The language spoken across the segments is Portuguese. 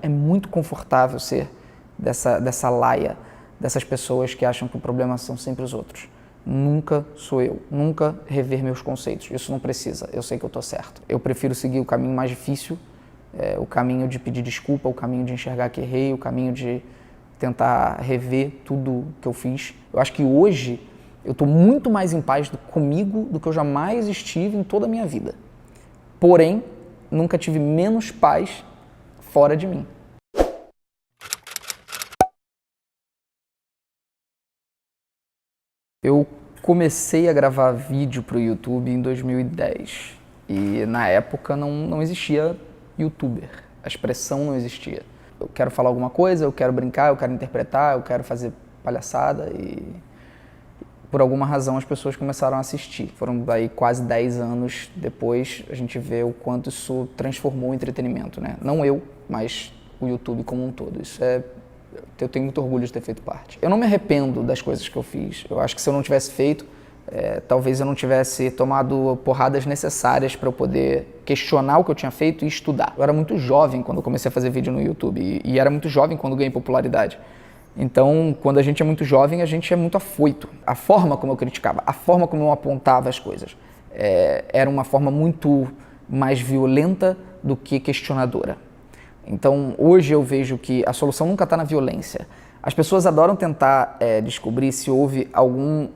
muito confortável ser dessa laia, dessas pessoas que acham que o problema são sempre os outros. Nunca sou eu, nunca rever meus conceitos, isso não precisa, eu sei que eu estou certo. Eu prefiro seguir o caminho mais difícil, o caminho de pedir desculpa, o caminho de enxergar que errei, o caminho de tentar rever tudo que eu fiz. Eu acho que hoje eu estou muito mais em paz comigo do que eu jamais estive em toda a minha vida. Porém, nunca tive menos paz fora de mim. Eu comecei a gravar vídeo para o YouTube em 2010 e na época não existia youtuber, a expressão não existia. Eu quero falar alguma coisa, eu quero brincar, eu quero interpretar, eu quero fazer palhaçada e por alguma razão as pessoas começaram a assistir. Foram daí quase 10 anos depois a gente vê o quanto isso transformou o entretenimento, né? Não eu, mas o YouTube como um todo. Eu tenho muito orgulho de ter feito parte. Eu não me arrependo das coisas que eu fiz. Eu acho que se eu não tivesse feito, talvez eu não tivesse tomado porradas necessárias para eu poder questionar o que eu tinha feito e estudar. Eu era muito jovem quando eu comecei a fazer vídeo no YouTube e era muito jovem quando ganhei popularidade. Então, quando a gente é muito jovem, a gente é muito afoito. A forma como eu criticava, a forma como eu apontava as coisas, era uma forma muito mais violenta do que questionadora. Então, hoje eu vejo que a solução nunca está na violência. As pessoas adoram tentar descobrir se houve algum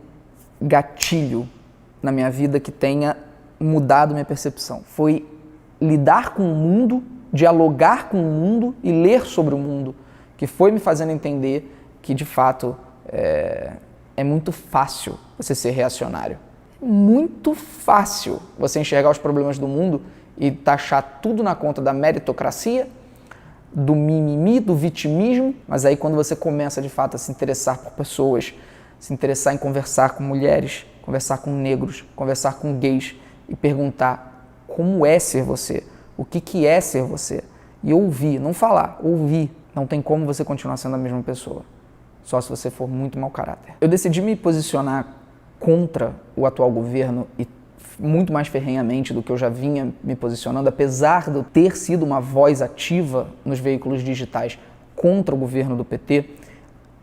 gatilho na minha vida que tenha mudado minha percepção. Foi lidar com o mundo, dialogar com o mundo e ler sobre o mundo, que foi me fazendo entender que, de fato, é muito fácil você ser reacionário. Muito fácil você enxergar os problemas do mundo e taxar tudo na conta da meritocracia, do mimimi, do vitimismo, mas aí quando você começa de fato a se interessar por pessoas, se interessar em conversar com mulheres, conversar com negros, conversar com gays e perguntar como é ser você, o que é ser você, e ouvir, não falar, ouvir, não tem como você continuar sendo a mesma pessoa, só se você for muito mau caráter. Eu decidi me posicionar contra o atual governo e muito mais ferrenhamente do que eu já vinha me posicionando, apesar de eu ter sido uma voz ativa nos veículos digitais contra o governo do PT,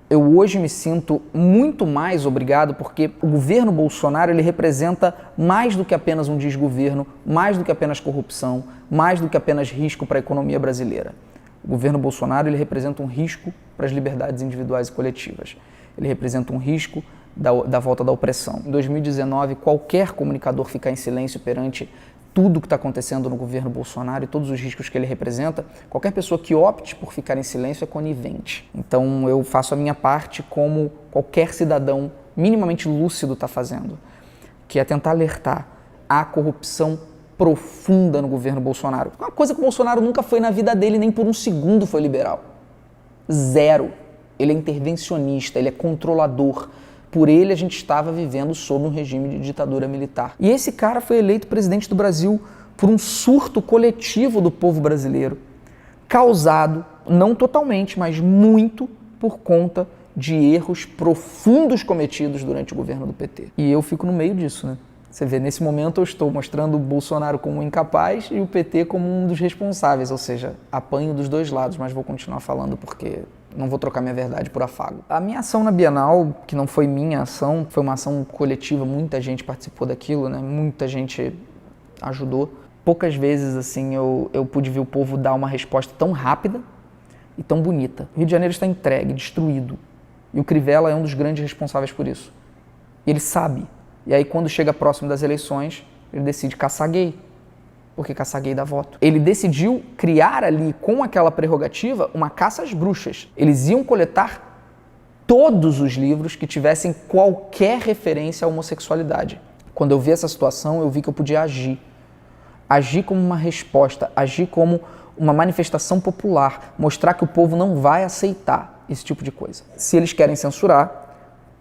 eu hoje me sinto muito mais obrigado porque o governo Bolsonaro ele representa mais do que apenas um desgoverno, mais do que apenas corrupção, mais do que apenas risco para a economia brasileira. O governo Bolsonaro ele representa um risco para as liberdades individuais e coletivas. Ele representa um risco da volta da opressão. Em 2019, qualquer comunicador ficar em silêncio perante tudo que está acontecendo no governo Bolsonaro e todos os riscos que ele representa, qualquer pessoa que opte por ficar em silêncio é conivente. Então eu faço a minha parte como qualquer cidadão minimamente lúcido está fazendo, que é tentar alertar a corrupção profunda no governo Bolsonaro. Uma coisa que o Bolsonaro nunca foi na vida dele, nem por um segundo foi liberal. Zero. Ele é intervencionista, ele é controlador. Por ele, a gente estava vivendo sob um regime de ditadura militar. E esse cara foi eleito presidente do Brasil por um surto coletivo do povo brasileiro, causado, não totalmente, mas muito, por conta de erros profundos cometidos durante o governo do PT. E eu fico no meio disso, né? Você vê, nesse momento eu estou mostrando o Bolsonaro como um incapaz e o PT como um dos responsáveis, ou seja, apanho dos dois lados, mas vou continuar falando porque não vou trocar minha verdade por afago. A minha ação na Bienal, que não foi minha ação, foi uma ação coletiva, muita gente participou daquilo, né? Muita gente ajudou. Poucas vezes, assim, eu pude ver o povo dar uma resposta tão rápida e tão bonita. O Rio de Janeiro está entregue, destruído. E o Crivella é um dos grandes responsáveis por isso. Ele sabe. E aí, quando chega próximo das eleições, ele decide caçar gay. Porque caçar gay dá voto. Ele decidiu criar ali, com aquela prerrogativa, uma caça às bruxas. Eles iam coletar todos os livros que tivessem qualquer referência à homossexualidade. Quando eu vi essa situação, eu vi que eu podia agir. Agir como uma resposta, agir como uma manifestação popular, mostrar que o povo não vai aceitar esse tipo de coisa. Se eles querem censurar,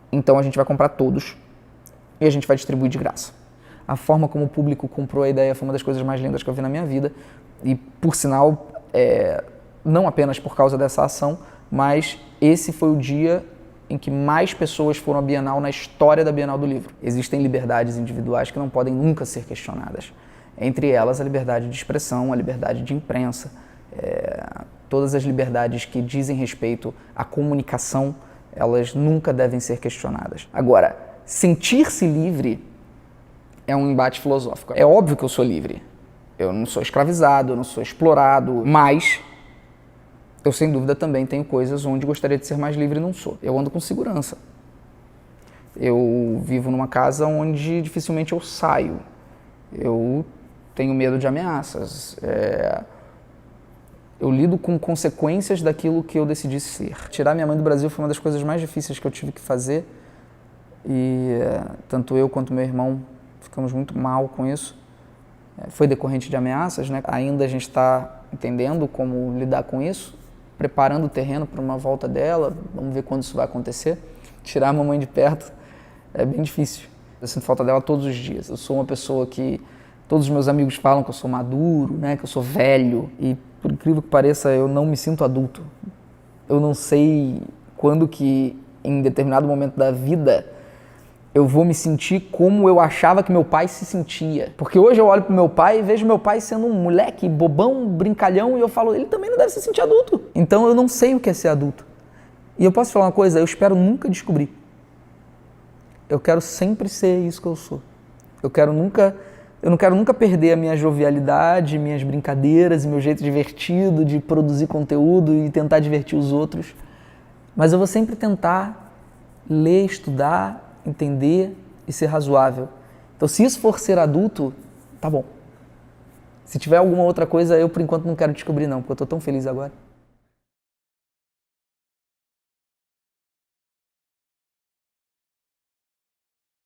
então a gente vai comprar todos e a gente vai distribuir de graça. A forma como o público comprou a ideia foi uma das coisas mais lindas que eu vi na minha vida e, por sinal, não apenas por causa dessa ação, mas esse foi o dia em que mais pessoas foram à Bienal na história da Bienal do Livro. Existem liberdades individuais que não podem nunca ser questionadas. Entre elas, a liberdade de expressão, a liberdade de imprensa. Todas as liberdades que dizem respeito à comunicação, elas nunca devem ser questionadas. Agora, sentir-se livre é um embate filosófico. É óbvio que eu sou livre. Eu não sou escravizado, eu não sou explorado, mas eu, sem dúvida, também tenho coisas onde gostaria de ser mais livre e não sou. Eu ando com segurança. Eu vivo numa casa onde dificilmente eu saio. Eu tenho medo de ameaças. Eu lido com consequências daquilo que eu decidi ser. Tirar minha mãe do Brasil foi uma das coisas mais difíceis que eu tive que fazer. E tanto eu quanto meu irmão ficamos muito mal com isso. Foi decorrente de ameaças, né? Ainda a gente está entendendo como lidar com isso, preparando o terreno para uma volta dela. Vamos ver quando isso vai acontecer. Tirar a mamãe de perto é bem difícil. Eu sinto falta dela todos os dias. Eu sou uma pessoa que todos os meus amigos falam que eu sou maduro, né? Que eu sou velho. E, por incrível que pareça, eu não me sinto adulto. Eu não sei quando que, em determinado momento da vida, eu vou me sentir como eu achava que meu pai se sentia. Porque hoje eu olho pro meu pai e vejo meu pai sendo um moleque bobão, brincalhão, e eu falo, ele também não deve se sentir adulto. Então eu não sei o que é ser adulto. E eu posso falar uma coisa, eu espero nunca descobrir. Eu quero sempre ser isso que eu sou. Eu não quero nunca perder a minha jovialidade, minhas brincadeiras, meu jeito divertido de produzir conteúdo e tentar divertir os outros. Mas eu vou sempre tentar ler, estudar, entender e ser razoável. Então, se isso for ser adulto, tá bom. Se tiver alguma outra coisa, eu por enquanto não quero descobrir não, porque eu tô tão feliz agora.